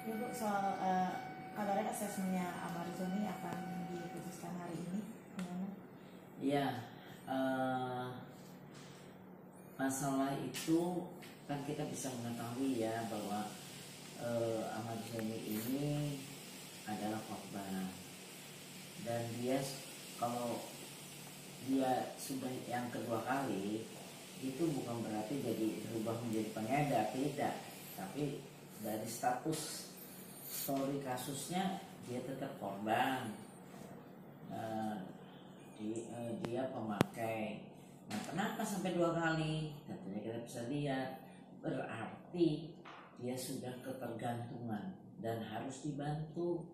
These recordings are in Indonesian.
Ibu, soal kabarnya asesmennya Amarzoni akan diputuskan hari ini, gimana? Iya, masalah itu kan kita bisa mengetahui ya bahwa Amarzoni ini adalah korban, dan dia kalau dia sudah yang kedua kali itu bukan berarti jadi berubah menjadi pengedar, tidak, tapi dari status story kasusnya dia tetap korban. Dia pemakai. Nah, kenapa sampai 2 kali? Tentunya kita bisa lihat berarti dia sudah ketergantungan dan harus dibantu.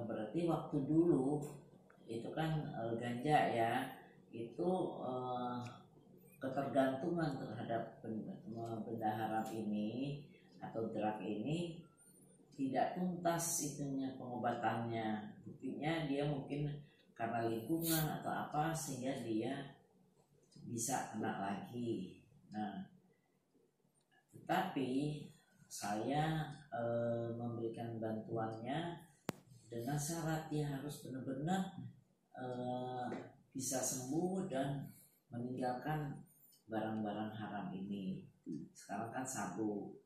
Berarti waktu dulu itu kan ganja ya, itu ketergantungan terhadap benda haram ini atau drug ini tidak tuntas itunya pengobatannya. Buktinya dia mungkin karena lingkungan atau apa sehingga dia bisa kena lagi. Nah, tetapi saya memberikan bantuannya dengan syarat dia harus benar-benar bisa sembuh dan meninggalkan barang-barang haram ini. Sekarang kan sabu.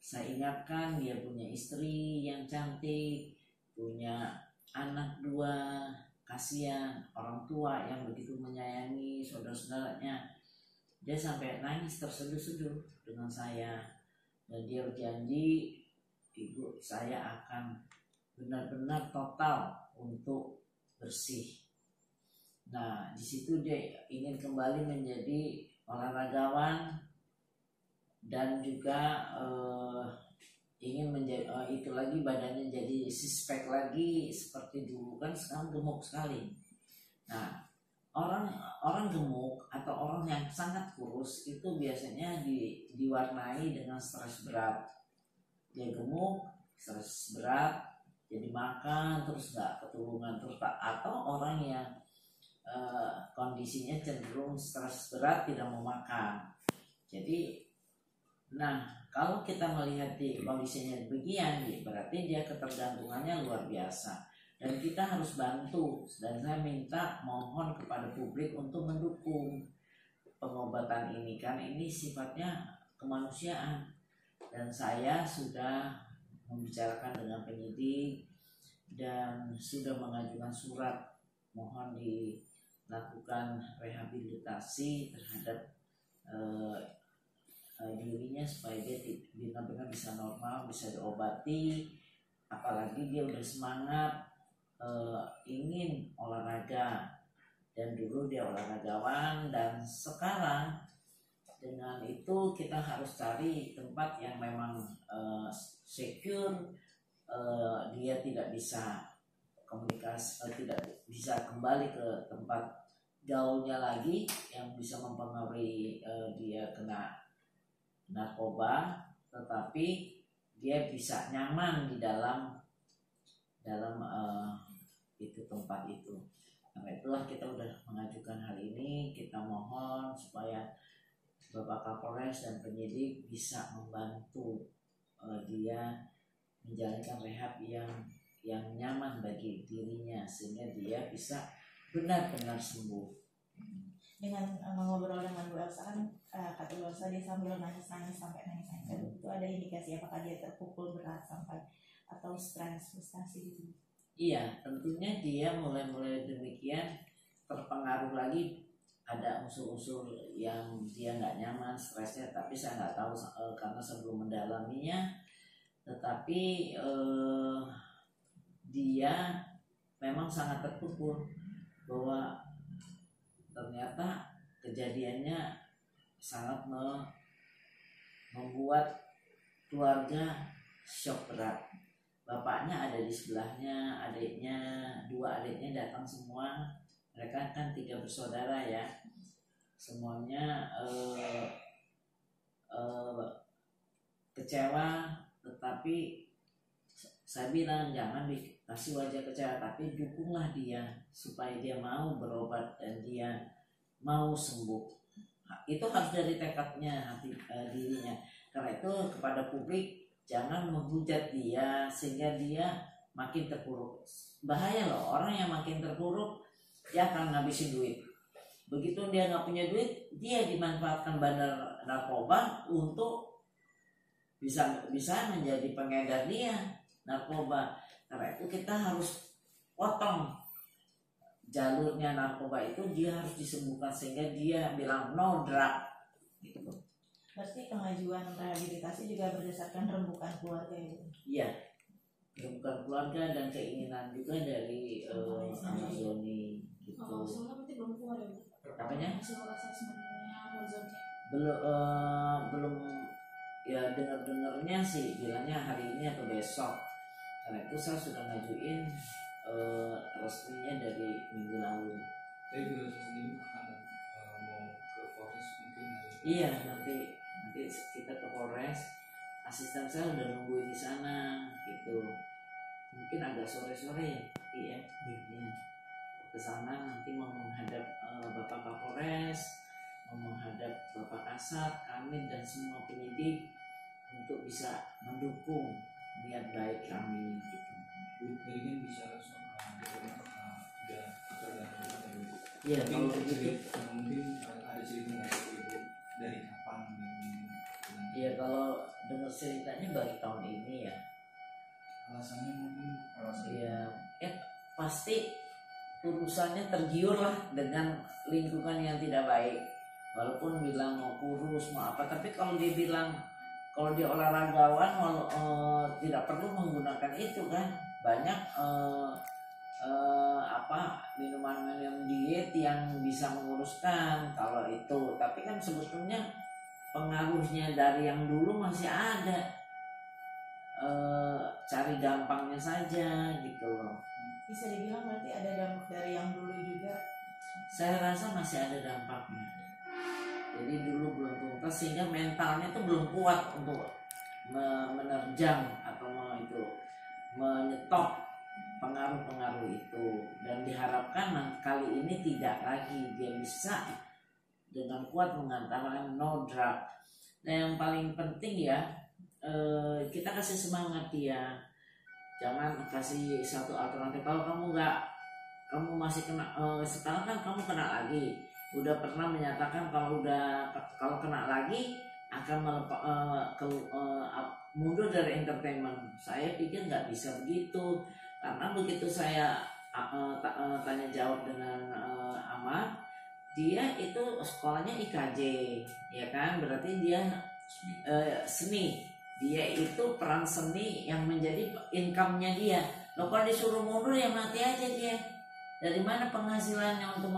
Saya ingatkan dia punya istri yang cantik, punya anak 2, kasihan orang tua yang begitu menyayangi saudara-saudaranya. Dia sampai nangis terseduh-seduh dengan saya, dan dia berjanji, ibu, saya akan benar-benar total untuk bersih. Nah, di situ dia ingin kembali menjadi olahragawan dan juga ingin menjadi itu lagi, badannya jadi six-pack lagi seperti dulu, kan sekarang gemuk sekali. Nah, orang gemuk atau orang yang sangat kurus itu biasanya diwarnai dengan stres berat. Dia gemuk, stres berat, jadi makan terus nggak keturungan terus, atau orang yang kondisinya cenderung stres berat tidak mau makan. Jadi, nah, kalau kita melihat di kondisinya demikian, berarti dia ketergantungannya luar biasa, dan kita harus bantu. Dan saya minta, mohon kepada publik untuk mendukung pengobatan ini, karena ini sifatnya kemanusiaan. Dan saya sudah membicarakan dengan penyidik dan sudah mengajukan surat mohon dilakukan rehabilitasi terhadap dirinya supaya dia benar-benar bisa normal, bisa diobati. Apalagi dia udah semangat ingin olahraga, dan dulu dia olahragawan, dan sekarang dengan itu kita harus cari tempat yang memang secure. Dia tidak bisa komunikasi, tidak bisa kembali ke tempat gaulnya lagi yang bisa mempengaruhi dia kena narkoba, tetapi dia bisa nyaman di dalam itu tempat itu. Karena itulah kita udah mengajukan hal ini. Kita mohon supaya Bapak Kapolres dan penyidik bisa membantu dia menjalankan rehab yang nyaman bagi dirinya, sehingga dia bisa benar-benar sembuh. Dengan mengobrol dengan Bu Elsa kan, kata Bu Elsa dia sambil nangis-nangis sampai nangis-nangis. Itu ada indikasi apakah dia terpukul berat sampai atau stres, frustasi gitu? Iya, tentunya dia mulai demikian, terpengaruh lagi, ada unsur-unsur yang dia nggak nyaman, stresnya, tapi saya nggak tahu karena sebelum mendalaminya. Tetapi dia memang sangat terpukul bahwa ternyata kejadiannya sangat membuat keluarga shock berat. Bapaknya ada di sebelahnya, adiknya, 2 adiknya datang semua. Mereka kan 3 bersaudara ya. Semuanya kecewa, tetapi saya bilang jangan dikasih wajah kecewa, tapi dukunglah dia supaya dia mau berobat dan dia mau sembuh. Itu harus dari tekadnya hati dirinya. Karena itu kepada publik jangan menghujat dia sehingga dia makin terpuruk. Bahaya loh, orang yang makin terpuruk dia akan ngabisin duit. Begitu dia nggak punya duit, dia dimanfaatkan bandar narkoba untuk bisa menjadi pengedar dia narkoba. Karena itu kita harus potong jalurnya narkoba itu, dia harus disembuhkan sehingga dia bilang no drug gitu. Berarti pengajuan rehabilitasi juga berdasarkan rembukan keluarga ya? Iya, rembukan keluarga dan keinginan juga dari Ahmad Zoni gitu. Soalnya berarti belum keluar ya Bu? Apanya? Hasil asesmennya Ahmad Zoni. Belum ya, dengarnya sih bilangnya hari ini atau besok. Karena itu saya sudah ngajuin resminya dari minggu lalu. Tapi bila sendiri akan mau ke Polres mungkin Iya, nanti kita ke Polres. Asisten saya udah nungguin di sana gitu. Mungkin agak sore-sore ya, iya. Ke sana nanti mau menghadap Bapak Kapolres, mau menghadap Bapak Kasat, kami dan semua penyidik untuk bisa mendukung niat baik kami gitu. Jadi kan bicara soal Iya, kalau begitu. Mungkin ada cerita nggak sih Ibu dari kapan? Iya, kalau dengar ceritanya baru tahun ini ya. Alasannya mungkin Iya, pasti urusannya tergiur lah dengan lingkungan yang tidak baik. Walaupun bilang mau kurus mau apa, tapi kalau dia bilang kalau dia olahragawan tidak perlu menggunakan itu kan. Banyak minuman diet yang bisa menguruskan kalau itu. Tapi kan sebetulnya pengaruhnya dari yang dulu masih ada. Cari gampangnya saja gitu loh. Bisa dibilang berarti ada dampak dari yang dulu juga. Saya rasa masih ada dampaknya. Jadi dulu belum tuntas sehingga mentalnya tuh belum kuat untuk menerjang atau menyetop pengaruh-pengaruh itu. Dan diharapkan kali ini tidak lagi, dia bisa dengan kuat mengatakan no drug. Nah yang paling penting ya, kita kasih semangat dia. Jangan kasih satu alternatif. Kalau kamu masih kena, sekarang kan kamu kena lagi. Udah pernah menyatakan kalau kena lagi akan mundur dari entertainment. Saya pikir nggak bisa begitu, karena begitu saya tanya jawab dengan Ahmad, dia itu sekolahnya IKJ, ya kan? Berarti dia seni. Dia itu peran seni yang menjadi income-nya dia. Loh kalau disuruh mundur ya mati aja dia. Dari mana penghasilannya untuk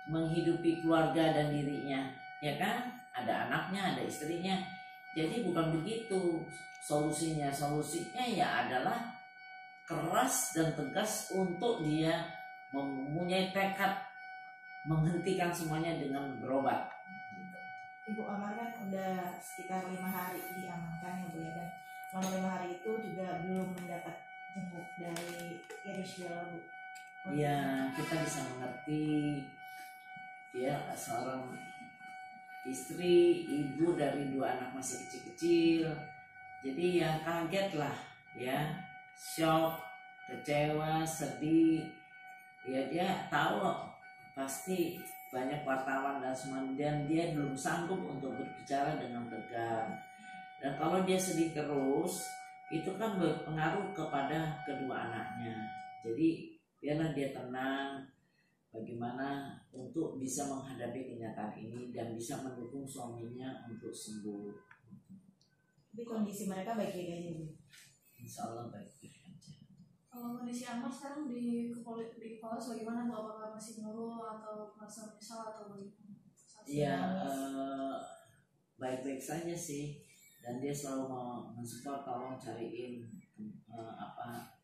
menghidupi keluarga dan dirinya, ya kan? Ada anaknya, ada istrinya. Jadi bukan begitu solusinya. Solusinya ya adalah keras dan tegas untuk dia mempunyai tekad menghentikan semuanya dengan berobat. Ibu Amar kan udah sekitar 5 hari diamankan ya Bu ya, dan selama 5 hari itu juga belum mendapat jenguk dari Irish Bella Bu. Iya, kita bisa mengerti ya, seorang istri, ibu dari 2 anak masih kecil-kecil. Jadi ya kaget lah ya, shock, kecewa, sedih. Ya dia tahu pasti banyak wartawan dan semua, dia belum sanggup untuk berbicara dengan tegar. Dan kalau dia sedih terus, itu kan berpengaruh kepada kedua anaknya. Jadi biarlah dia tenang, bagaimana untuk bisa menghadapi kenyataan ini dan bisa mendukung suaminya untuk sembuh. Tapi kondisi mereka baik-baik aja Bu. Insya Allah baik-baik aja. Kalau kondisi Amar sekarang di Polres bagaimana Bu? Apakah masih mengeluh atau merasa menyesal atau bagaimana? Iya, baik-baik saja sih. Dan dia selalu mensupport, tolong cariin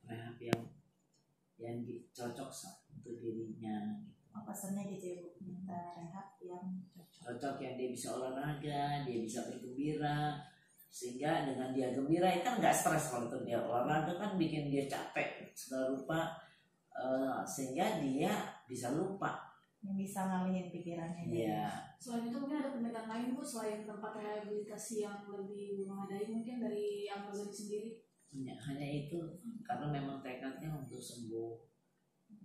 rehab yang cocok untuk dirinya. Pesannya gitu ya Bu, minta rehab yang Cocok yang dia bisa olahraga, dia bisa bergembira. Sehingga dengan dia gembira itu kan nggak stres. Kalau dia olahraga kan bikin dia capek segala rupa, sehingga dia bisa lupa yang bisa ngalihin pikirannya. Iya. Selain itu mungkin ada pendekatan lain Bu, selain tempat rehabilitasi yang lebih memadai mungkin dari Amazon sendiri? Hanya itu, karena memang tekadnya untuk sembuh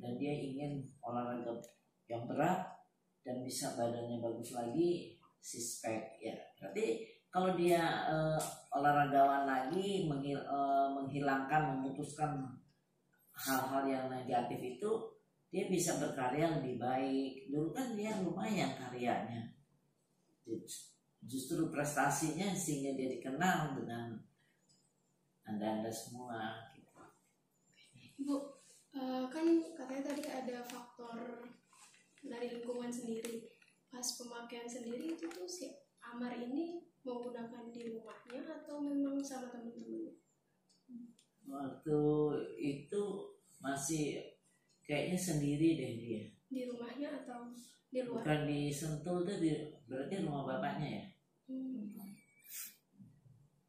dan dia ingin olahraga yang berat dan bisa badannya bagus lagi, sispek ya. Berarti kalau dia olahragawan lagi, menghilangkan, memutuskan hal-hal yang negatif itu, dia bisa berkarya lebih baik. Dulu kan dia lumayan karyanya, justru prestasinya sehingga dia dikenal dengan anda semua gitu. Bu, kan katanya tadi ada faktor dari lingkungan sendiri. Pas pemakaian sendiri itu tuh si Amar ini menggunakan di rumahnya atau memang sama teman-temannya? Waktu itu masih kayaknya sendiri deh dia. Di rumahnya atau di luar? Bukan di Sentul tuh, berarti rumah bapaknya ya.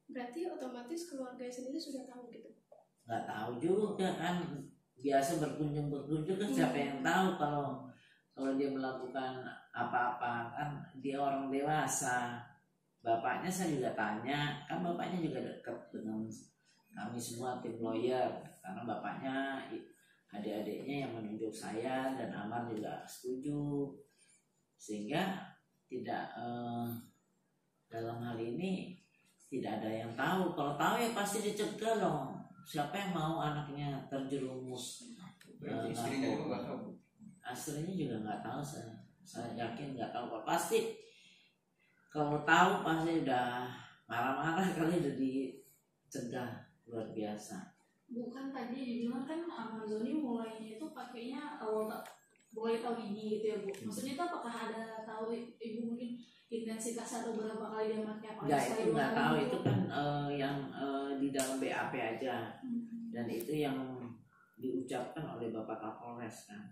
Berarti otomatis keluarga sendiri sudah tahu gitu? Nggak tahu juga kan, biasa berkunjung kan siapa yang tahu kalau dia melakukan apa-apa, kan dia orang dewasa. Bapaknya saya juga tanya, kan bapaknya juga dekat dengan kami semua tim lawyer, karena bapaknya adik-adiknya yang menunjuk saya dan Amar juga setuju, sehingga tidak dalam hal ini tidak ada yang tahu. Kalau tahu ya pasti dicegah dong. Siapa yang mau anaknya terjerumus? Berarti istrinya juga nggak tahu. Istrinya juga nggak tahu, saya yakin nggak tahu. Pasti kalau tahu pasti udah marah-marah kali, udah dicegah luar biasa. Bukan tadi dibilang kan Amazoni mulainya itu pakainya awal mulai tahun ini gitu ya Bu. Maksudnya itu apakah ada tahu Ibu mungkin intensitas atau berapa kali dia pakai apa? Enggak, itu nggak tahu. Itu kan yang di dalam BAP aja. Dan itu yang diucapkan oleh Bapak Kapolres kan.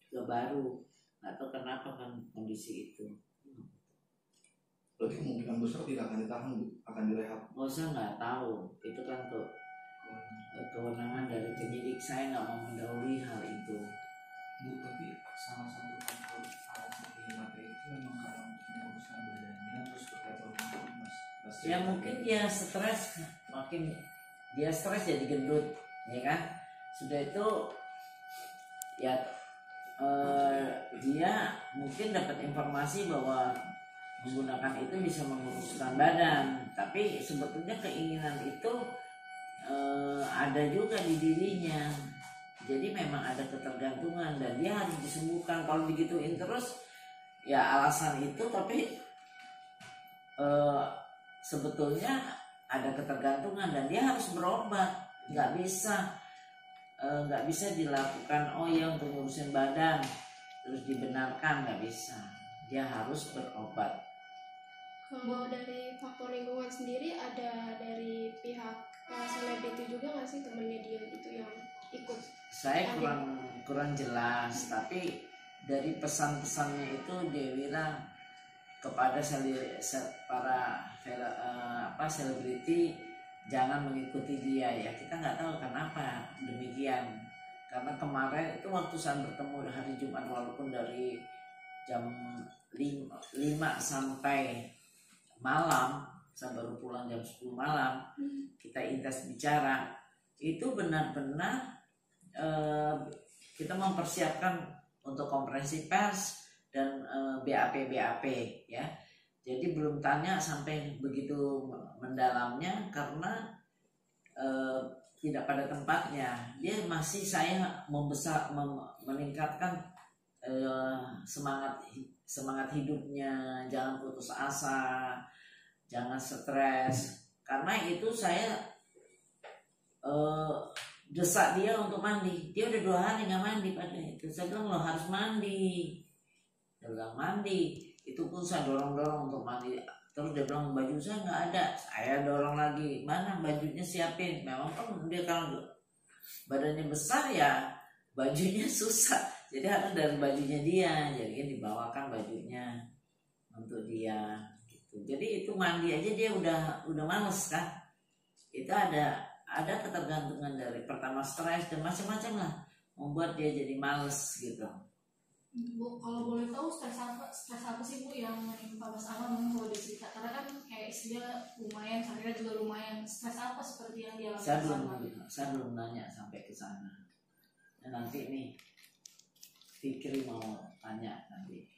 Juga baru, nggak tahu kenapa kan kondisi itu. Berarti kemungkinan besar tidak akan ditahan, Bu, akan direhab. Oh, saya nggak tahu. Itu kan kewenangan dari penyidik, saya nggak mau mendahului hal itu. Bu, tapi salah satu faktor alasan dia pakai itu memang karena untuk menguruskan badannya, terus terkait hormon mas. Ya mungkin dia stres, makin dia stres jadi gendut, ya kan? Sudah itu ya dia mungkin dapat informasi bahwa menggunakan itu bisa menguruskan badan, tapi sebetulnya keinginan itu ada juga di dirinya. Jadi memang ada ketergantungan dan dia harus disembuhkan. Kalau digituin terus ya alasan itu, tapi sebetulnya ada ketergantungan dan dia harus berobat. Nggak bisa dilakukan oh ya untuk ngurusin badan terus dibenarkan, nggak bisa. Dia harus berobat. Kalau dari faktor lingkungan sendiri ada dari pihak selebriti juga nggak sih, temennya dia gitu yang ikut? Saya kurang jelas, tapi dari pesan-pesannya itu dia bilang kepada para selebriti jangan mengikuti dia ya. Kita nggak tahu kenapa demikian, karena kemarin itu waktu saya bertemu hari Jumat, walaupun dari jam 5 sampai malam, saya baru pulang jam 10 malam, kita intens bicara, itu benar-benar kita mempersiapkan untuk konferensi pers dan BAP ya. Jadi belum tanya sampai begitu mendalamnya karena tidak pada tempatnya. Dia masih saya meningkatkan semangat hidupnya, jangan putus asa, jangan stres. Karena itu saya desak dia untuk mandi. Dia udah 2 hari nggak mandi pada itu. Saya bilang lo harus mandi. Dia bilang mandi. Itu pun saya dorong untuk mandi. Terus dia bilang baju saya nggak ada. Saya dorong lagi. Mana bajunya siapin. Memang kan dia kalau badannya besar ya bajunya susah. Jadi harus dari bajunya dia. Jadi dibawakan bajunya untuk dia. Gitu. Jadi itu mandi aja dia udah males kan. Itu ada ketergantungan dari pertama stres dan macam-macam lah membuat dia jadi males gitu. Bu, kalau boleh tahu stres apa sih Bu yang menimpa Mas Amar mungkin kalau dicerita, karena kan kayak istrinya lumayan, karirnya juga lumayan, stres apa seperti yang dia Saya alami? saya belum nanya sampai ke sana. Nah, nanti nih Fikri mau tanya nanti.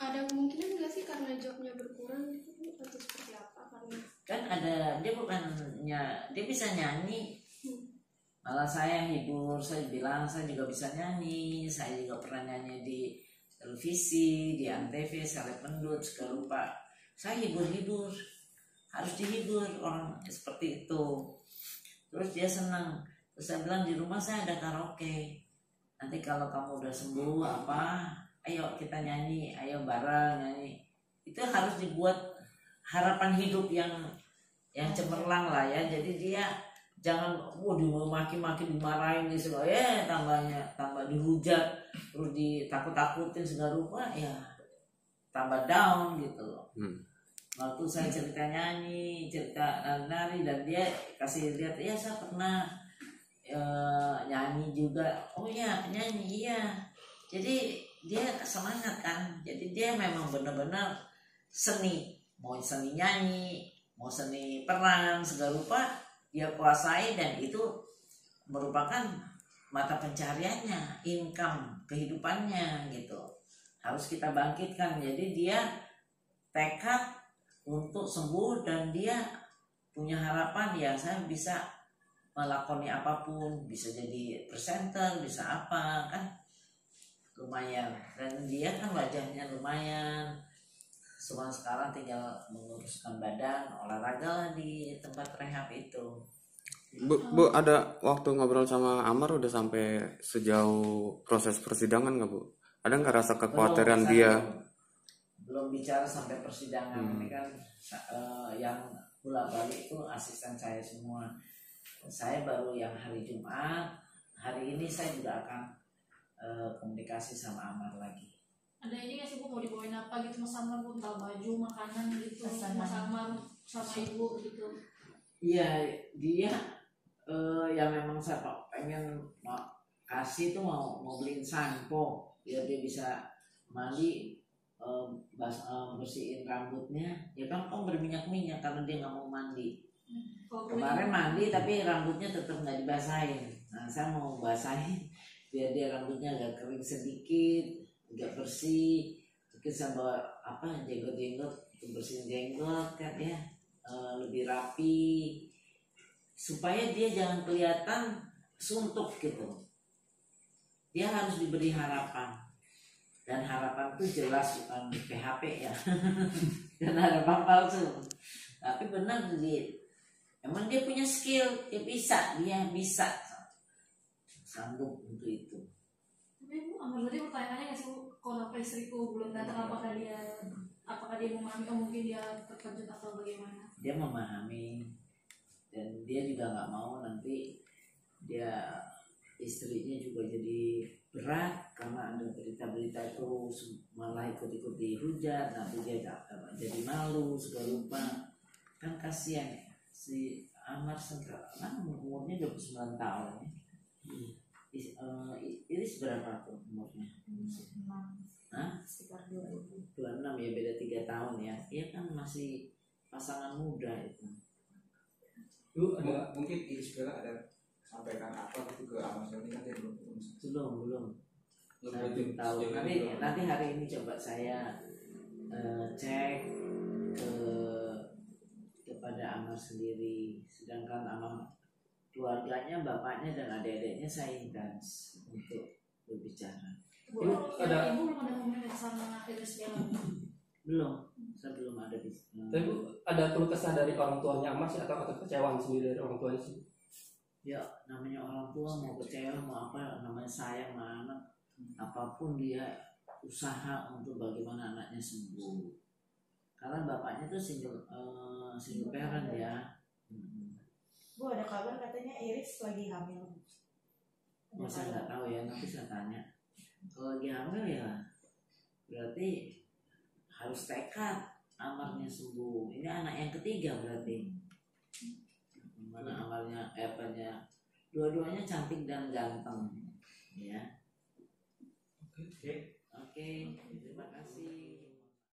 Ada kemungkinan nggak sih karena jobnya berkurang gitu Bu, atau seperti apa? Karena Kan ada, dia bukannya dia bisa nyanyi, malah saya hibur, saya bilang saya juga bisa nyanyi, saya juga pernah nyanyi di televisi, di Antv, Seleb Pendut, segala rupa. Saya hibur-hibur, harus dihibur orang seperti itu. Terus dia senang. Terus saya bilang di rumah saya ada karaoke. Nanti kalau kamu udah sembuh apa, ayo kita nyanyi, ayo bareng nyanyi. Itu harus dibuat harapan hidup yang cemerlang lah ya. Jadi dia jangan dimaki-maki, dimarahin di segala tambah dihujat, terus ditakut-takutin segala rupa, ya tambah down gitu loh. Waktu saya cerita nyanyi, cerita nari, dan dia kasih lihat, ya saya pernah nyanyi juga. Oh ya, nyanyi, iya. Jadi dia semangat kan. Jadi dia memang benar-benar seni, mau seni nyanyi, mau seni peran segala rupa dia kuasai, dan itu merupakan mata pencariannya, income kehidupannya gitu. Harus kita bangkitkan. Jadi dia tekad untuk sembuh, dan dia punya harapan, ya saya bisa melakoni apapun, bisa jadi presenter, bisa apa kan, lumayan. Dan dia kan wajahnya lumayan. Cuma sekarang tinggal menguruskan badan, olahraga lah di tempat rehab itu. Bu, ada waktu ngobrol sama Amar udah sampai sejauh proses persidangan nggak Bu? Ada nggak rasa kekhawatiran dia? Belum bicara sampai persidangan. Ini kan yang bolak-balik itu asisten saya semua. Saya baru yang hari Jumat. Hari ini saya juga akan komunikasi sama Amar lagi. Ada ini nggak sih Bu, mau dibawain apa gitu Mas Amar Bu, entah baju, makanan gitu, Pesanan. Mas Amar sama Ibu gitu? Iya, dia yang memang saya pengen kasih tuh mau beliin sampo biar dia bisa mandi, bersihin rambutnya. Ya kan berminyak-minyak karena dia nggak mau mandi. Kemarin mandi tapi rambutnya tetap nggak dibasahin. Nah saya mau basahin biar dia rambutnya agak kering sedikit, agak bersih. Terus saya bawa jenggot-jenggot untuk bersihin jenggot kan ya, lebih rapi supaya dia jangan kelihatan suntuk gitu. Dia harus diberi harapan, dan harapan itu jelas bukan PHP ya. Dan harapan palsu. Tapi benar emang dia punya skill, dia bisa sanggup untuk itu. Tapi Bu, Amar tadi pertanyaannya nggak sih Bu, kalau istriku belum datang, apakah dia memahami, atau mungkin dia terkejut atau bagaimana? Dia memahami, dan dia juga nggak mau nanti dia istrinya juga jadi berat karena ada berita-berita itu malah ikut-ikut dihujat, nanti dia jadi malu segala rupa. Kan kasihan ya si Amar sekarang umurnya 29 tahun ya. Iris berapa tuh umurnya? Sekitar 2000. 26 ya, beda 3 tahun ya. Dia kan masih pasangan muda itu. Lu ada mungkin Iris Bella ada sampaikan apa gitu ke Amar Zoni, kan dia belum ketemu. Belum. Saya belum tahu. Nanti hari ini coba saya cek kepada Amar sendiri. Sedangkan Amar keluarganya, bapaknya dan adik-adiknya saya intens untuk berbicara. Bu, ada Ibu belum ada komunikasi sama Iris Bella? Belum, saya belum ada di. Tapi Bu, ada keluh kesah dari orang tuanya Amar sih, atau kekecewaan sendiri dari orang tuanya sih? Ya namanya orang tua, mau kecewa mau apa, namanya sayang sama anak, apapun dia usaha untuk bagaimana anaknya sembuh. Karena bapaknya tuh single parent ya. Bu, ada kabar katanya Iris lagi hamil. Saya nggak tahu ya, nanti saya tanya. Kalau lagi hamil ya berarti harus tekad Amarnya sembuh. Ini anak yang ketiga berarti. Mana Amarnya dua-duanya cantik dan ganteng ya. Oke. Oke.